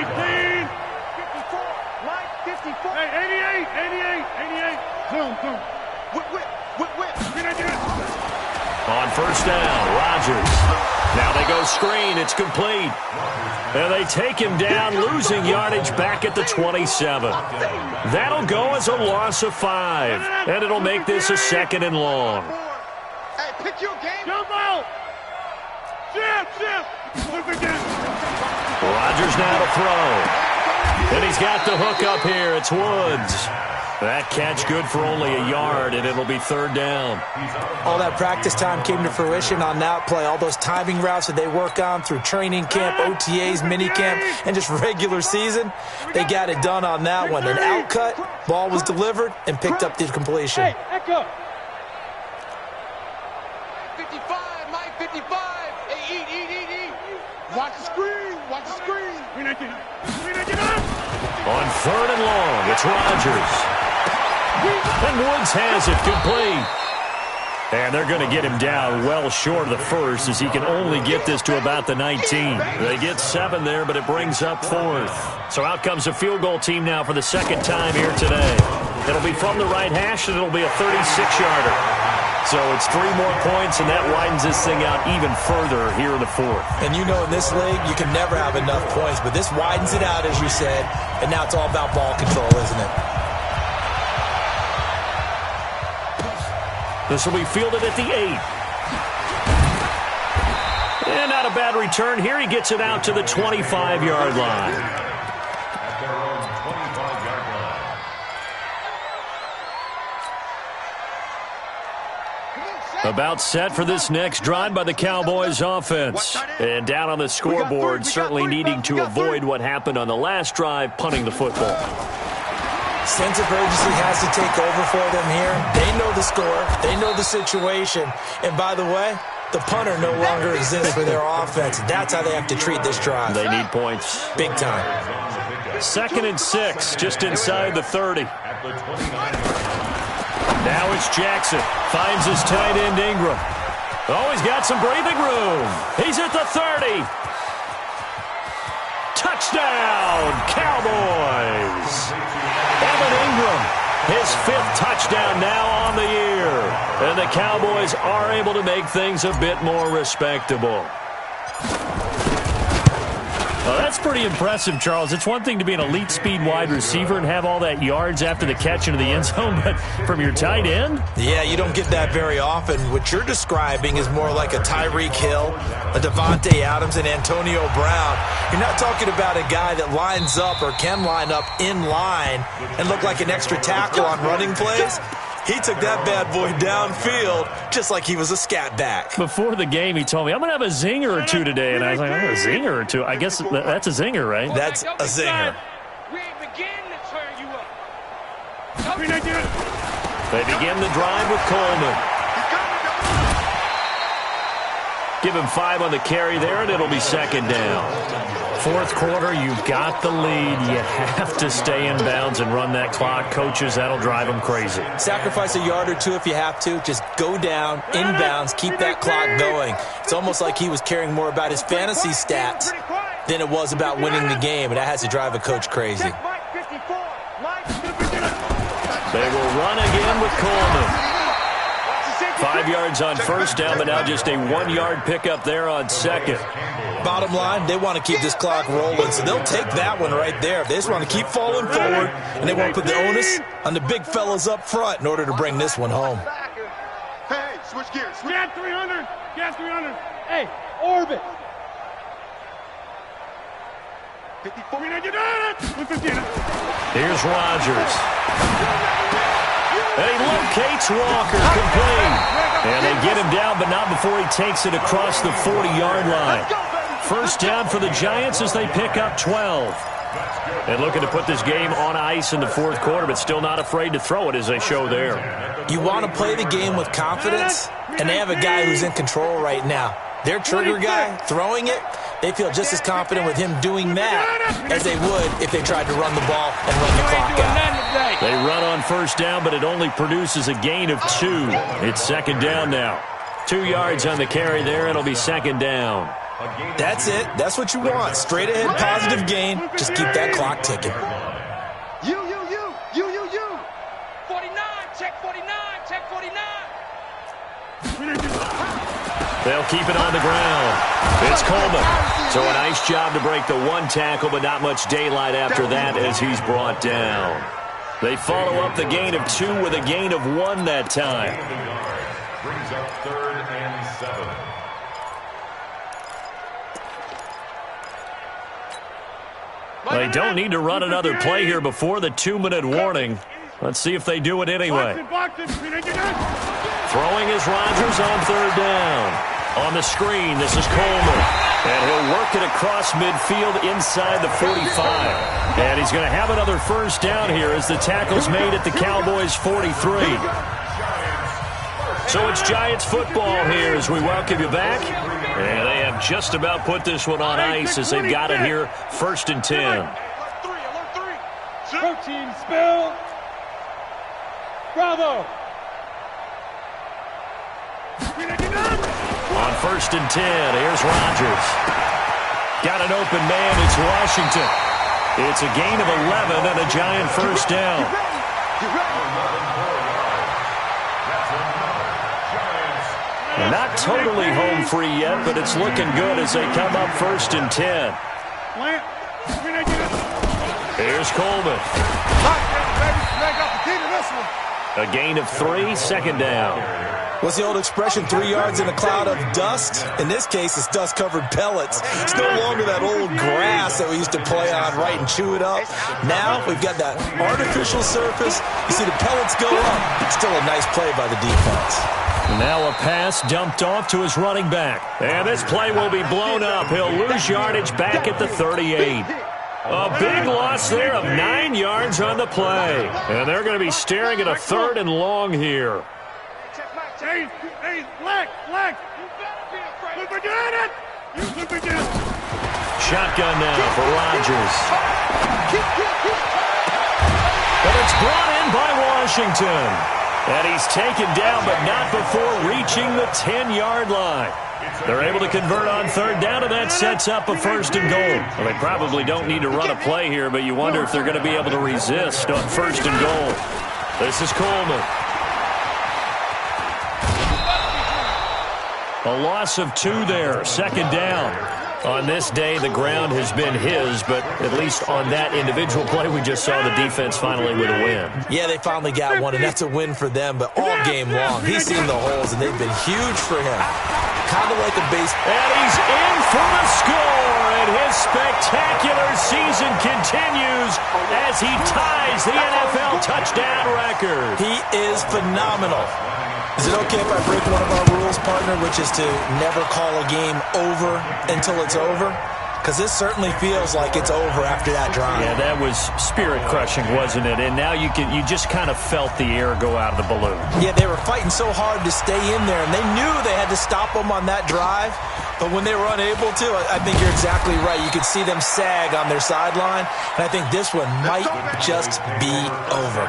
18. 54. Mike 54. Hey, 88. Zoom. Whip. On 1st down, Rodgers. Now they go screen. It's complete. And they take him down, losing yardage back at the 27. That'll go as a loss of 5. And it'll make this a 2nd and long. Hey, pick your game. Jump out. Shift. Rodgers now to throw. And he's got the hook up here. It's Woods. That catch good for only a yard, and it'll be 3rd down. All that practice time came to fruition on that play. All those timing routes that they work on through training camp, OTAs, minicamp, and just regular season, they got it done on that one. An outcut, ball was delivered, and picked up the completion. Hey, echo. 55, Mike, 55. Hey, eat. Watch the screen. On 3rd and long, it's Rodgers. And Woods has it complete. And they're going to get him down well short of the 1st as he can only get this to about the 19. They get 7 there, but it brings up 4th. So out comes a field goal team now for the 2nd time here today. It'll be from the right hash, and it'll be a 36-yarder. So it's 3 more points, and that widens this thing out even further here in the 4th. And you know in this league, you can never have enough points, but this widens it out, as you said, and now it's all about ball control, isn't it? This will be fielded at the 8. And not a bad return here. He gets it out to the 25-yard line. At their own 25-yard line. About set for this next drive by the Cowboys offense. And down on the scoreboard, certainly needing to avoid what happened on the last drive, punting the football. Sense of urgency has to take over for them here. They know the score. They know the situation. And by the way, The punter no longer exists for their offense. That's how they have to treat this drive. They need points. Big time. 2nd and 6, just inside the 30. Now it's Jackson. Finds his tight end, Ingram. Oh, he's got some breathing room. He's at the 30. Touchdown, Cowboys. Evan Ingram, his 5th touchdown now on the year. And the Cowboys are able to make things a bit more respectable. Well, that's pretty impressive, Charles. It's one thing to be an elite speed wide receiver and have all that yards after the catch into the end zone, but from your tight end? Yeah, you don't get that very often. What you're describing is more like a Tyreek Hill, a Devontae Adams, and Antonio Brown. You're not talking about a guy that lines up or can line up in line and look like an extra tackle on running plays. He took that bad boy downfield just like he was a scat back. Before the game, he told me, I'm going to have a zinger or two today. And I was like, oh, a zinger or two? I guess that's a zinger, right? That's a zinger. They begin the drive with Coleman. Give him 5 on the carry there, and it'll be 2nd down. 4th quarter, you've got the lead. You have to stay in bounds and run that clock. Coaches, that'll drive them crazy. Sacrifice a yard or two if you have to. Just go down, inbounds, keep that clock going. It's almost like he was caring more about his fantasy stats than it was about winning the game, and that has to drive a coach crazy. They will run again with Coleman. 5 yards on 1st down, but now just a 1-yard pickup there on 2nd. Bottom line, they want to keep this clock rolling, so they'll take that one right there. They just want to keep falling forward, and they want to put the onus on the big fellas up front in order to bring this one home. Hey, switch gears. Gas 300. Gas 300. Hey, orbit. 54. Here's Rodgers. And he locates Walker, complete. And they get him down, but not before he takes it across the 40-yard line. 1st down for the Giants as they pick up 12. And looking to put this game on ice in the 4th quarter, but still not afraid to throw it as they show there. You want to play the game with confidence, and they have a guy who's in control right now. Their trigger guy, throwing it, they feel just as confident with him doing that as they would if they tried to run the ball and run the clock out. They run on 1st down, but it only produces a gain of 2. It's 2nd down now. 2 yards on the carry there. It'll be 2nd down. That's it. That's what you want. Straight ahead, positive gain. Just keep that clock ticking. You. 49, check 49, check 49. They'll keep it on the ground. It's Coleman. So a nice job to break the 1 tackle, but not much daylight after that as he's brought down. They follow up the gain of 2 with a gain of 1 that time. Brings up 3rd and 7. They don't need to run another play here before the 2-minute warning. Let's see if they do it anyway. Throwing is Rodgers on 3rd down. On the screen, this is Coleman. And he'll work it across midfield inside the 45. And he's going to have another 1st down here as the tackle's made at the Cowboys' 43. So it's Giants football here as we welcome you back. And they have just about put this one on ice as they've got it here 1st and 10. Protein spill. Bravo. On 1st and 10, here's Rodgers. Got an open man, it's Washington. It's a gain of 11 and a Giant 1st down. Not totally home free yet, but it's looking good as they come up 1st and 10. Here's Coleman. A gain of 3, 2nd down. What's the old expression, 3 yards in a cloud of dust? In this case, it's dust-covered pellets. It's no longer that old grass that we used to play on, right, and chew it up. Now we've got that artificial surface. You see the pellets go up. It's still a nice play by the defense. Now a pass dumped off to his running back. And this play will be blown up. He'll lose yardage back at the 38. A big loss there of 9 yards on the play. And they're going to be staring at a 3rd and long here. Hey, leg. Shotgun now for Rodgers. But it's brought in by Washington. And he's taken down, but not before reaching the 10-yard line. They're able to convert on third down, and that sets up a 1st and goal. Well, they probably don't need to run a play here, but you wonder if they're going to be able to resist on 1st and goal. This is Coleman. A loss of 2 there, 2nd down. On this day, the ground has been his, but at least on that individual play, we just saw the defense finally with a win. Yeah, they finally got one, and that's a win for them, but all game long, he's seen the holes, and they've been huge for him. Kind of like a base. And he's in for the score, and his spectacular season continues as he ties the NFL touchdown record. He is phenomenal. Is it okay if I break one of our rules, partner, which is to never call a game over until it's over? Because this certainly feels like it's over after that drive. Yeah, that was spirit-crushing, wasn't it? And now you just kind of felt the air go out of the balloon. Yeah, they were fighting so hard to stay in there, and they knew they had to stop them on that drive. But when they were unable to, I think you're exactly right. You could see them sag on their sideline, and I think this one might just be over.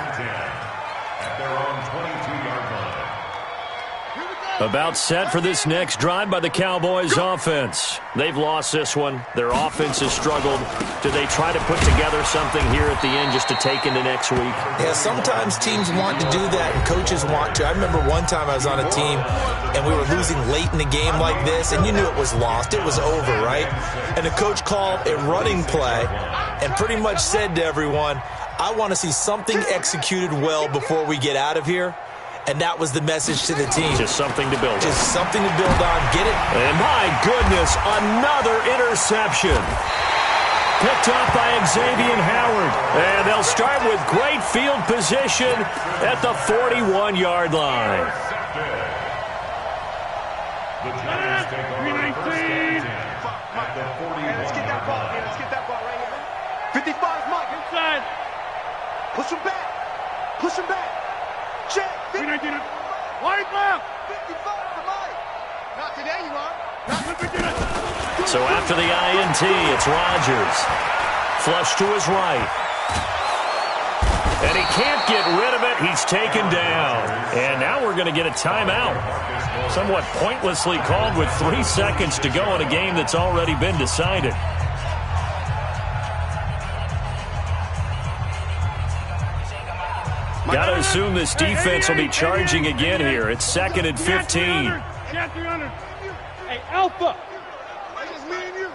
About set for this next drive by the Cowboys offense. They've lost this one. Their offense has struggled. Do they try to put together something here at the end just to take into next week? Yeah, sometimes teams want to do that and coaches want to. I remember one time I was on a team and we were losing late in the game like this, and you knew it was lost. It was over, right? And the coach called a running play and pretty much said to everyone, I want to see something executed well before we get out of here. And that was the message to the team. Just something to build on. Just something to build on. Get it? And my goodness, another interception. Picked off by Xavier Howard. And they'll start with great field position at the 41-yard line. The Giants take over first and 10 at the 41. Let's get that ball. Yeah, let's get that ball right here. 55 Mike inside. Push him back. Push him back. Check. Wide left. 55 to Mike. Not today, you are. So after the INT, it's Rodgers. Flush to his right. And he can't get rid of it. He's taken down. And now we're going to get a timeout. Somewhat pointlessly called with 3 seconds to go in a game that's already been decided. Got to assume this defense will be charging again here. It's 2nd and 15. Hey, Alpha. It's just me and you.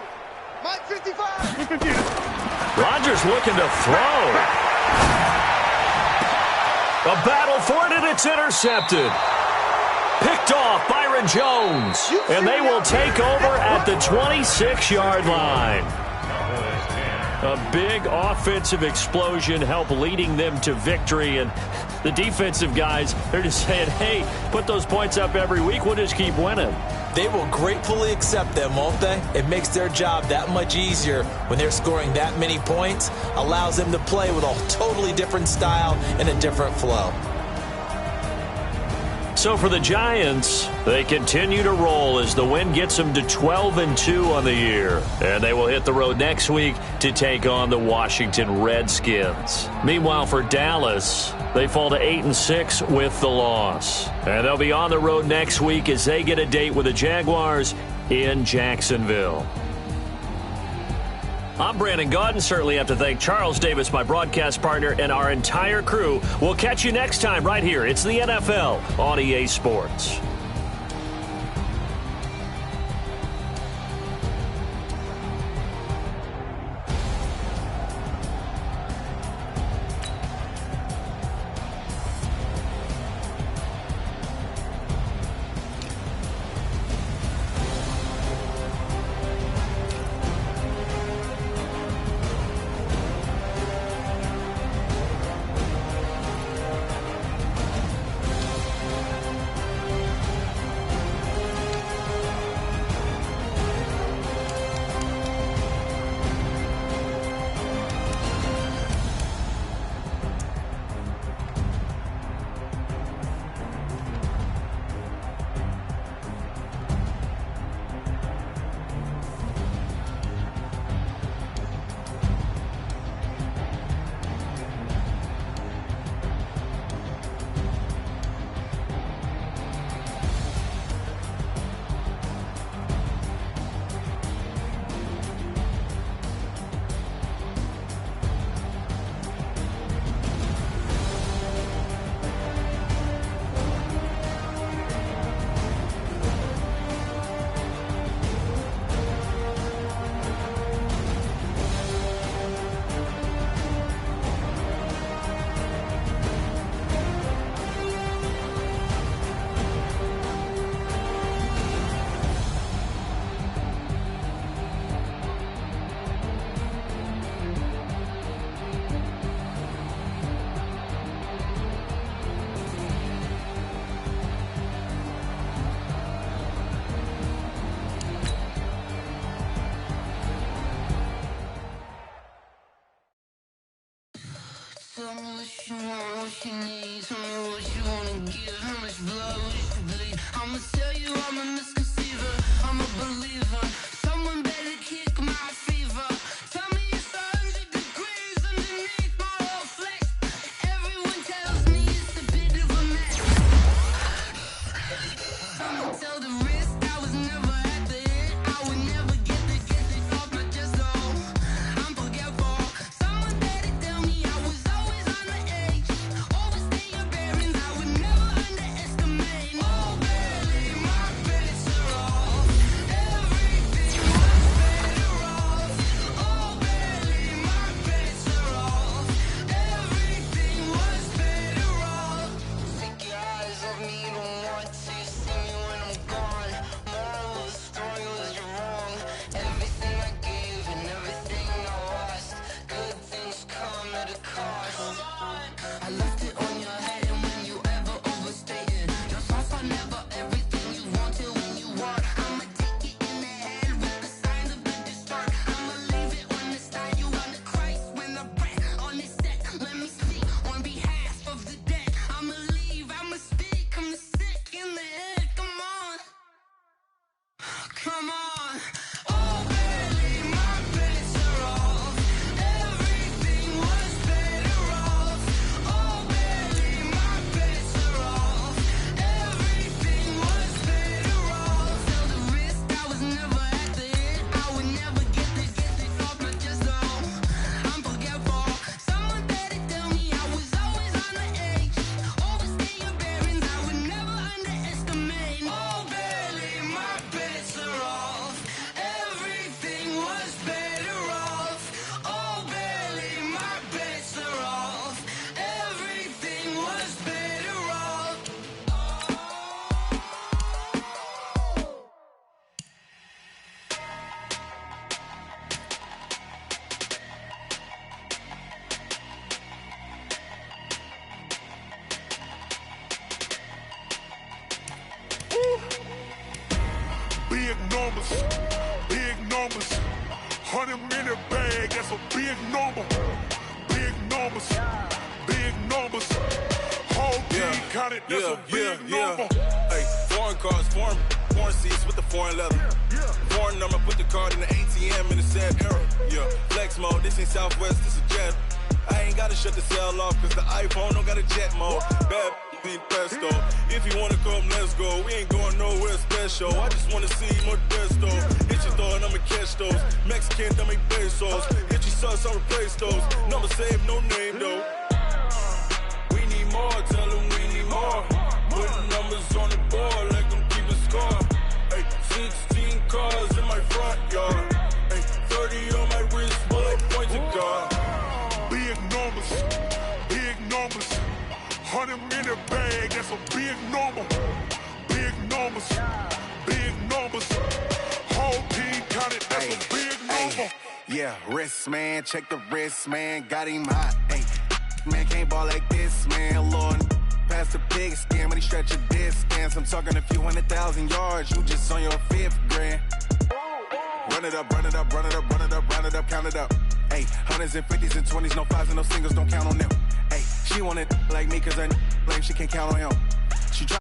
Mike 55. Rodgers looking to throw. A battle for it, and it's intercepted. Picked off Byron Jones. And they will take over at the 26-yard line. A big offensive explosion helped leading them to victory. And the defensive guys, they're just saying, hey, put those points up every week. We'll just keep winning. They will gratefully accept them, won't they? It makes their job that much easier when they're scoring that many points. Allows them to play with a totally different style and a different flow. So for the Giants, they continue to roll as the win gets them to 12-2 on the year. And they will hit the road next week to take on the Washington Redskins. Meanwhile, for Dallas, they fall to 8-6 with the loss. And they'll be on the road next week as they get a date with the Jaguars in Jacksonville. I'm Brandon Gaudin. Certainly have to thank Charles Davis, my broadcast partner, and our entire crew. We'll catch you next time right here. It's the NFL on EA Sports. Tell me what you want, what you need. Tell me what you wanna give. How much blood wish to bleed? I'ma tell you I'm a misconceiver. I'm a believer. Someone better kick my fever. Tell me it's 100 degrees underneath my whole flesh. Everyone tells me it's a bit of a mess. Someone tell the risk I was never at the end. I would never get the off my chest though. I'm forgetful. Someone better tell me I was always on the edge. Overstay your bearings, I would never underestimate. Oh baby, my bets are off. Everything was better off. Oh baby, my bets are off. Everything was better off. Take your eyes off me, don't want to see me when I'm gone. Moral of the story was you're wrong. Everything I gave and everything I lost. Good things come at a cost. I left it on your head, and when you ever overstay it, your thoughts are never everything you wanted when you want. I'ma take it in the head with the signs of the distort. I'ma leave it on the side. You on the Christ when the breath on this set. Let me speak on behalf of the dead. I'ma leave, I'ma speak. I'm the sick in the head. Come on, come on. Oh baby, my bets are off. Everything was better off. Oh baby, my bets are off. Everything was better off. Tell the risk I was never at the end. I would never get this off my chest though. I'm forgetful. Someone better tell me I was always on the edge. Overstay your bearings, I would never underestimate. Oh baby, my bets are off. Everything was better off. Oh baby, my bets are off. Everything was better off. Big numbers, big numbers. 100-minute bag, that's a big number. Big numbers, big numbers. Whole team counted, that's a big number. Hey, foreign cars, foreign seats with the foreign leather. Foreign number, put the card in the ATM in the sad era. Yeah, flex mode, this ain't Southwest, this a jet. I ain't gotta shut the cell off, cause the iPhone don't got a jet mode. Bad need pesto. If you wanna come, let's go. We ain't going nowhere special. I just wanna see Modesto. Hit your thought, I'ma catch those. Mexican, I make pesos. Hit your sus, I'll replace those. Number saved, no name though. We need more, tell them we need more. Putting numbers on the board like I'm keeping score. Hey, 16 cars in my front yard. Hey, 30 on my wrist, bullet pointed guard. Big numbers, big numbers. 100-minute bag, that's a big number. Big numbers, big numbers. Whole team counted, that's a big number. Yeah, wrist man, check the wrist man, got him hot. Ay, man can't ball like this, man. Lord, past the pig skin, when he stretch a distance. I'm talking a few 100,000 yards, you just on your 5th grand. Run it up, run it up, run it up, run it up, run it up, count it up. Ay, 100s and 50s and 20s, no 5s and no singles, don't count on them. Ay, she want it like me, cause her lame, she can't count on him. She try